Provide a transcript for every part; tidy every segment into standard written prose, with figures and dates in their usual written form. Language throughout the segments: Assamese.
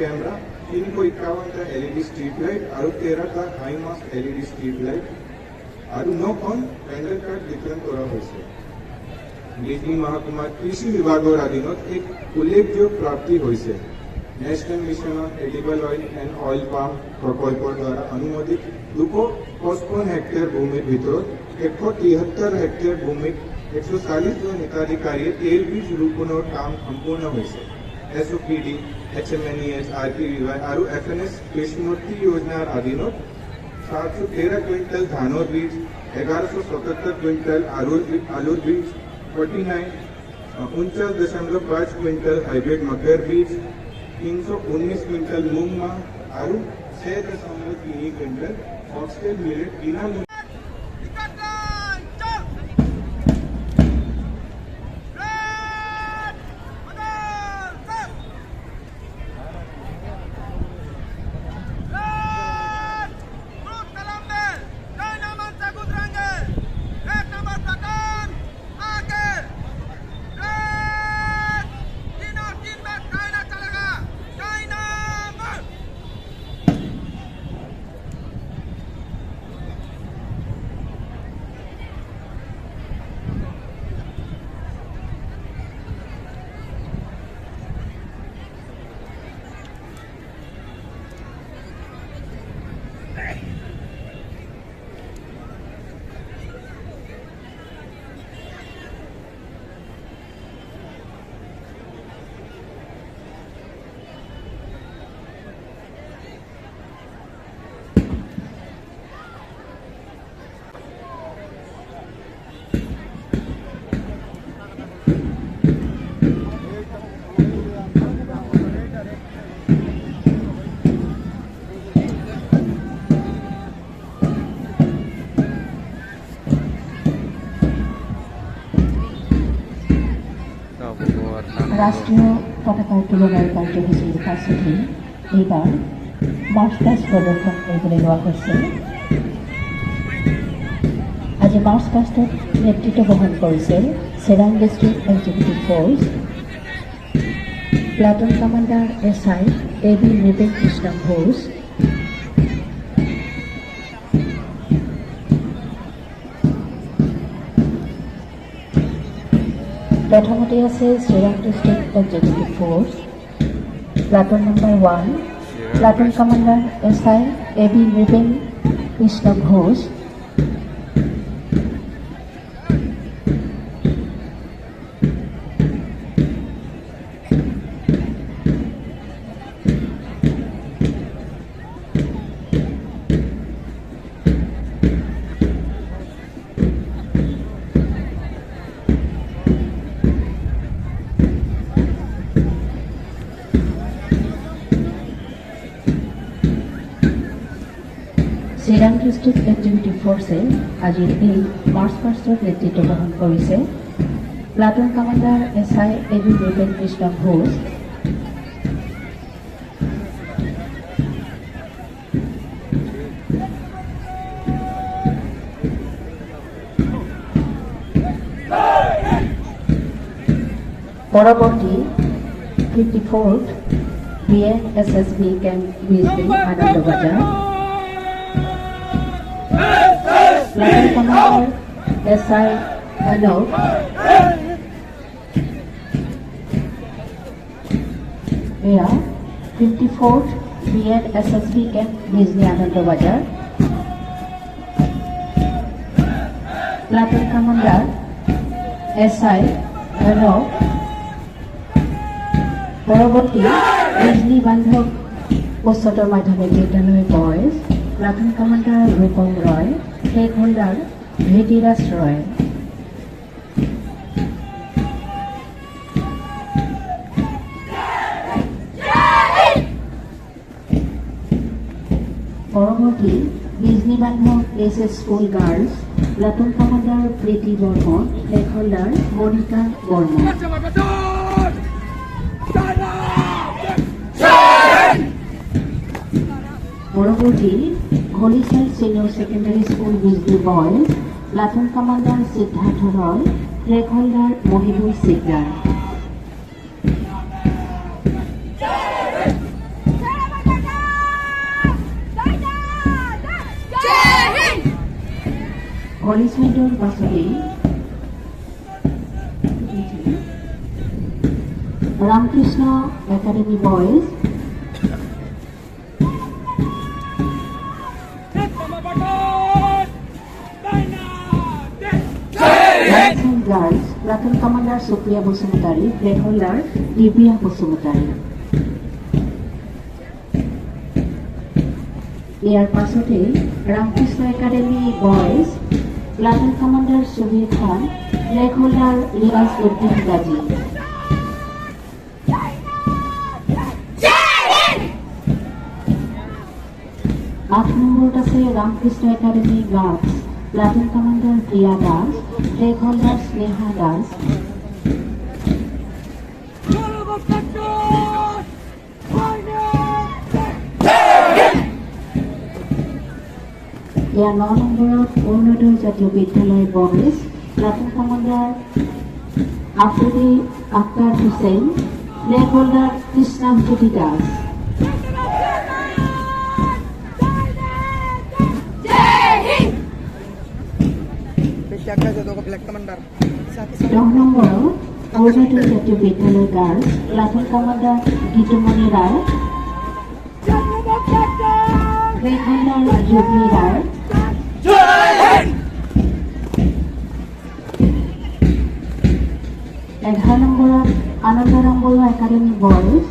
कैमरा 351 एलईडी स्ट्रीट लाइट और 13 high mast LED street light और 9 पेंडल कार्ड वितरण करा बिजली महकुमा कृषि विभागों अधीनत एक उल्लेखযোग्য प्राप्ति होइसे national mission on edible oil and oil palm प्रकल्प द्वारा अनुमोदित 255 हेक्टेयर भूमि भीतर 173 हेक्टेयर भूमि 140 जन हिताधिकारी तेल बीज रोपण काम संपूर्ण होइसे एसओपीडी एचएमएनईएस आरपीवीवाई और एफएनएस कृषिमूर्ति योजना अधीनत 713 क्विंटल धानोर बीज 1177 क्विंटल आलूर बीज 49.5 क्विंटल हाइब्रिड मकर बीज 319 क्विंटल मूंग और 6.3 क्विंटल फॉक्सटेल मिलेट बिना রাষ্ট্রীয় পতাকা উত্তোলনের কার্যসূচির পাশাপাশি এবার মার্চ পাস্ট প্রদর্শন করে নেওয়া হয়েছে। আজ মার্চ পাস্টের নেতৃত্ব বহন করেছে Chirang district executive force platoon commander SI AB Nripen Krishna Ghosh, প্রথমতে আছে Chirang district executive force platoon number 1 platoon commander SI AB Nripen Krishna Ghosh, Chirang district executive ফ'ৰ্চে আজিৰ এই মাৰ্চ পাষ্টৰ নেতৃত্ব গ্ৰহণ কৰিছে। Platoon commander SI AB Nripen Krishna Ghosh, পৰৱৰ্তী 54th BNSSB Camp BSB Anandabazar, platoon commander SI Alok, এয়া 54th BNSSB Camp BSB Anandabazar, platoon commander SI Alok। পৰৱৰ্তী বিজলী বান্ধৱ উচ্চতৰ মাধ্যমিক বিদ্যালয় boys, platoon commander Rupam Roy, flag holder Bhetiraj Roy. পৰৱৰ্তী Bijni Bandhav SS school girls, platoon commander Priti Barman, flag holder Monika Barman. পৰৱৰ্তী holy child senior secondary school Bijni boys, platoon commander Siddhartha Roy, flag holder Mohibul Sikdar. হলিচাইডৰ পাছতেই Ramakrishna academy boys, girls, platoon commander Supriya Basumatary, flag holder Dibya Basumatary. ইয়াৰ পাছতেই Ramakrishna academy boys, platoon commander Subir Khan, flag holder Riyaz Uddin Ghazi. 8 নম্বৰত আছে Ramakrishna academy girls, platoon commander Priya Das, flag holder Sneha Das. ইয়াৰ 9 নম্বৰত অৰুণোদয় জাতীয় বিদ্যালয় boys, platoon commander Afridi Akhtar Hussain, flag holder Krishnajyoti Das. দহ নম্বৰত অৰুণোদয় জাতীয় বিদ্যালয় girls, platoon commander Gitumoni Roy, flag holder Jubli Roy. 11 নম্বৰত Anandaram Barua academy boys,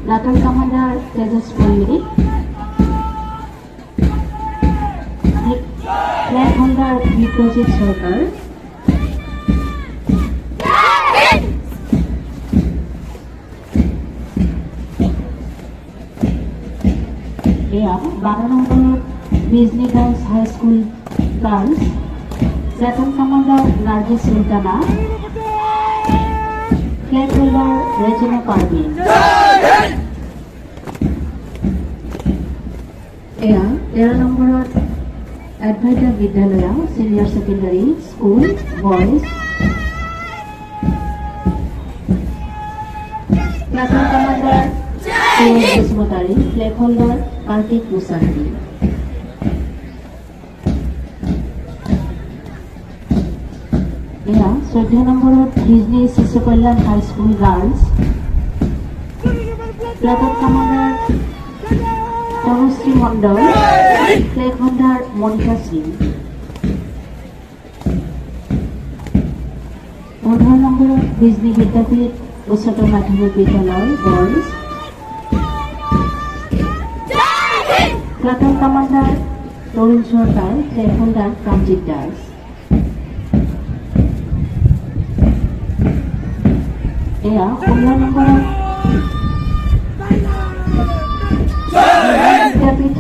platoon commander Tejas Palli, flag holder Biprajit Sarkar. এয়া 12 নম্বৰত Bijni girls high school girls, platoon commander Nargis Sultana, flag holder Rezina Parveen. এয়া 13 নম্বৰত এডভাইটা বিদ্যালয় senior secondary school boys, platoon commander Basumatary, flag holder Kartik Mushahary. এয়া 14 নম্বৰত ডিজনী শিশু কল্যাণ high school girls, platoon commander Tanushree Mondal, flag holder Monika Singh. 15 নম্বৰত ডিজনী বিদ্যাপীঠ উচ্চতৰ মাধ্যমিক বিদ্যালয় বয়জ, প্লাটুন কামাণ্ডাৰ তৰুণ চৰকাৰ, ফ্লেগ হোল্ডাৰ প্ৰাঞ্জিত দাস। এয়া 16 নম্বৰত বিদ্যাপীঠ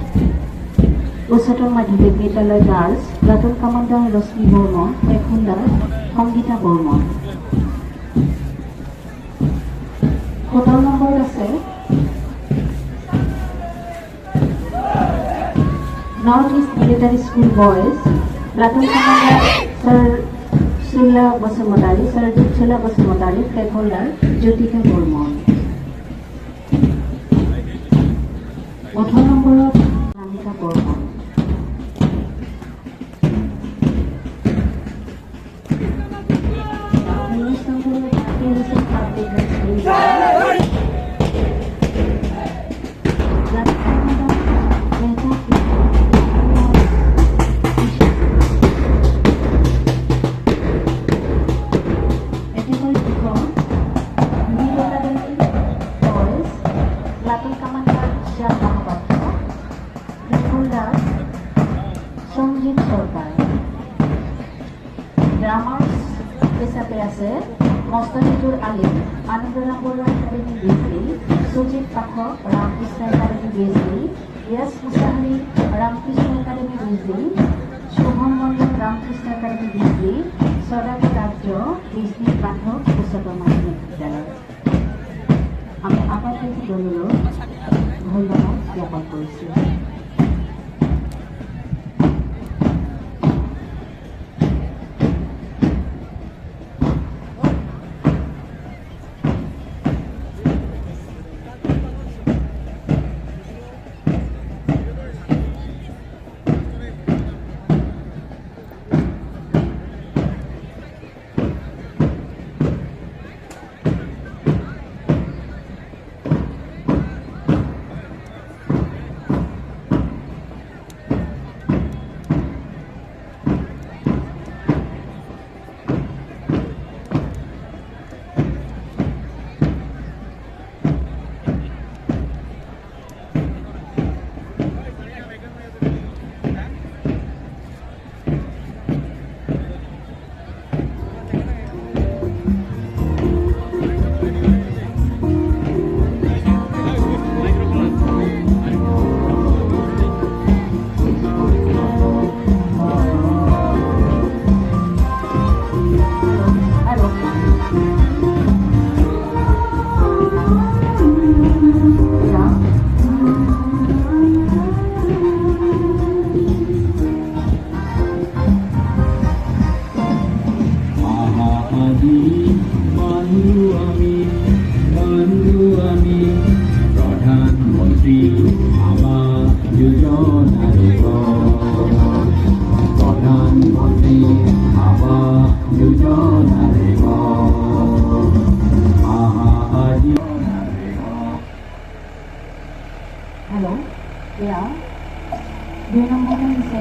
উচ্চতৰ উচ্চতৰ মাধ্যমিক বিদ্যালয় girls platoon commander Rashmi Barman, seconder Sangeeta Barman. 17 number আছে north east military school boys platoon commander sir Shila Basumatary, sergeant Shila Basumatary, seconder Jyotika Barman. 18 নম্বৰত ৰামিকা বৰ্মন। 19 নম্বৰত Zakir Hussain public high school platoon commander Shyam Mahapatra, seconder Sanjit Sarkar. Drummers হিসাবে আছে Mustanizur Alim, Anandaram Barua academy BSB, Sujit Pathak Ramakrishna academy BSB, Yash Mushahary Ramakrishna academy BSB, Shubham মণ্ডল রামকৃষ্ণ একাডেমি বিএসবি, সদাগর রাজ্য বিজনি পাঠক উচ্চতর মাধ্যমিক বিদ্যালয়। আমি আপাতত দললৈ ধন্যবাদ জ্ঞাপন কৰিছোঁ। প্ৰধানমন্ত্ৰী আবাস যোজনাৰ প্ৰধানমন্ত্ৰী আবাস যোজনাৰ হ্যালো, এয়া 2 নম্বৰটো হৈছে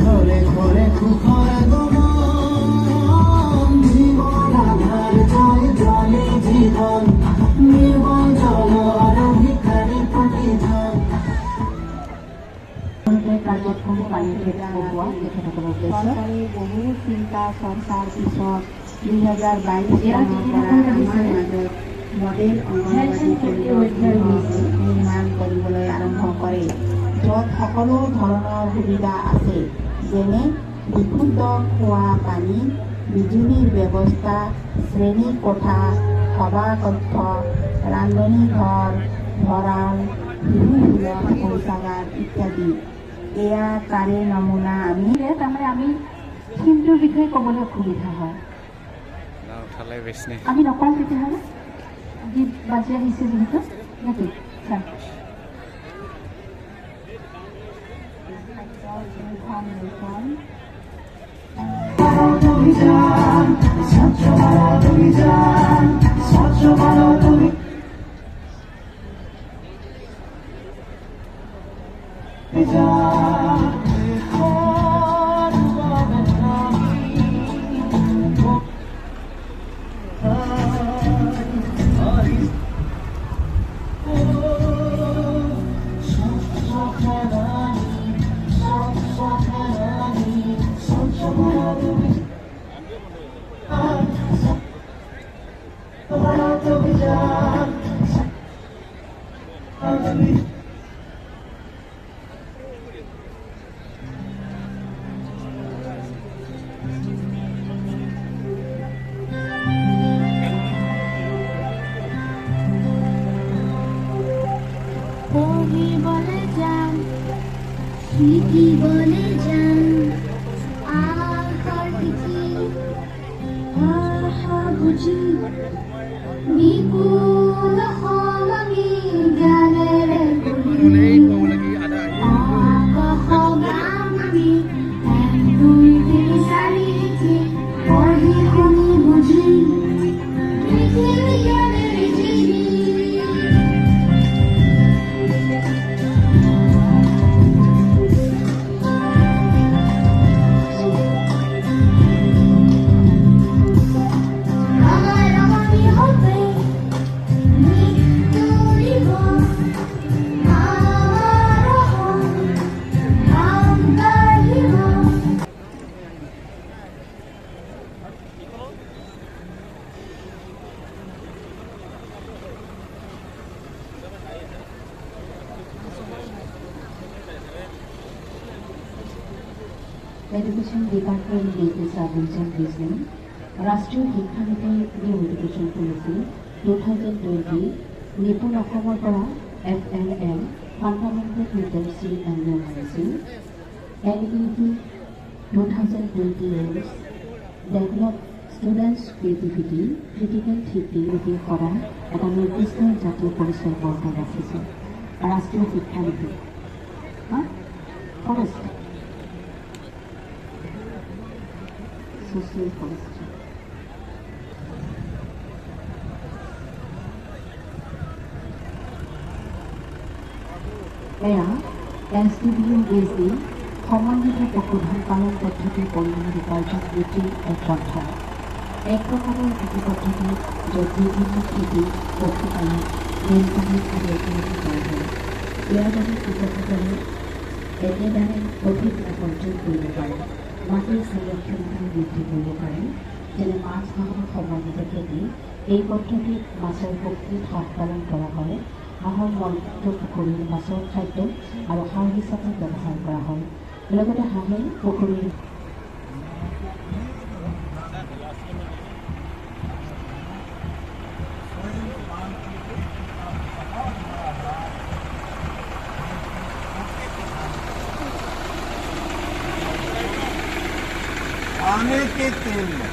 ঘৰে ঘৰে কুখৰ গমন জীবন আধাৰ জয় জলে জীবন নিৰ্মল জল আৰ ভিখাৰি প্ৰতিজন কাৰ্যক্ৰম পানীত পঢ়োৱা তেখেতসকলৰ উদ্দেশ্য চৰকাৰে বহু চিন্তা চৰ্চাৰ পিছত 2022 চনৰ পৰা আমাৰ মাজত মডেল অংগনবাড়ী কেন্দ্ৰ নিৰ্মাণ কৰিবলৈ আৰম্ভ কৰে, য'ত সকলো ধৰণৰ সুবিধা আছে, যেনে বিশুদ্ধ খোৱা পানী, বিজুলীৰ ব্যৱস্থা, শ্ৰেণী কোঠা, সভাকক্ষ, ৰান্ধনী ঘৰ, ভঁৰাল, শিশুসুলভ শৌচাগাৰ ইত্যাদি। এয়া তাৰে নমুনা। তাৰমানে আমি থিমটোৰ বিষয়ে ক'বলৈ অসুবিধা হয়। আমি নকওঁ তেতিয়াহ'লে গীত বাজি আহিছে যিহেতু নেকি ছাৰ? পঢ়িবলে যাম শিকিবলে যাম আখৰ শিকি ভাষা বুজি বিপুল সলনি জ্ঞানেৰে গঢ়ি আকাশ গাম আমি 1 2 3 4 পঢ়ি শুনি বুজি পৃথিৱী জ্ঞানেৰে জীবি Education Department Data Subvention Business, Rashtriya Shiksha Niti New Education Policy 2020, Nipun Assamor Pora FLM, Fundamental Literacy and Numeracy, NEP 2020 aims develop students' creativity, critical thinking নীতি কৰা এটা নিৰ্দিষ্ট জাতীয় পৰিচয় বৰ্তাই ৰাখিছে ৰাষ্ট্ৰীয় শিক্ষা নীতি ফৰেষ্ট social policy. এয়া SDBU বেজি সমন্বিত পশুধন পালন পদ্ধতি পৰিমাণৰ উপাৰ্জন বৃদ্ধিৰ এক পন্থা এক প্ৰকাৰৰ কৃষি পদ্ধতি য'ত বিভিন্ন খেতি পশুপালন মীনপালন আদি একেলগে কৰা হয় ইয়াৰ বাবে কৃষকসকলে একেদৰে অধিক লাভ অৰ্জন কৰিব পাৰে মাটিৰ সংৰক্ষণতা বৃদ্ধি কৰিব পাৰে যেনে মাছ হাঁহৰ সমন্বিত খেতি এই পদ্ধতিত মাছৰ পুখুৰীত হাঁহ পালন কৰা হয় হাঁহৰ মলমূত্ৰ পুখুৰীৰ মাছৰ খাদ্য আৰু সাৰ হিচাপে ব্যৱহাৰ কৰা হয় লগতে হাঁহে পুখুৰীৰ आने के 3 में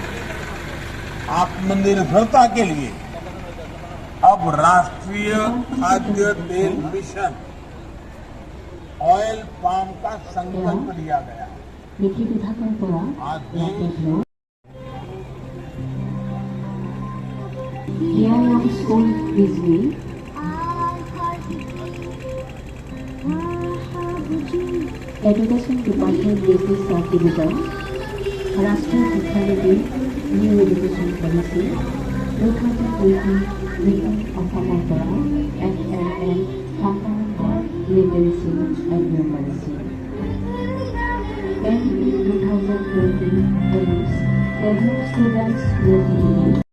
आत्मनिर्भरता के लिए अब राष्ट्रीय खाद्य तेल मिशन ऑयल पाम का संकल्प लिया गया है কৃষি বিভাগৰ পৰা young school Bijni education department business sub division ৰাষ্ট্ৰীয় শিক্ষা নীতি নিউ এডুকেশ্যন পলিচি 2020 নিপন অসমৰ পৰা FLM Fundamental Literacy and Numeracy NEP 2020 aims develop students' creativity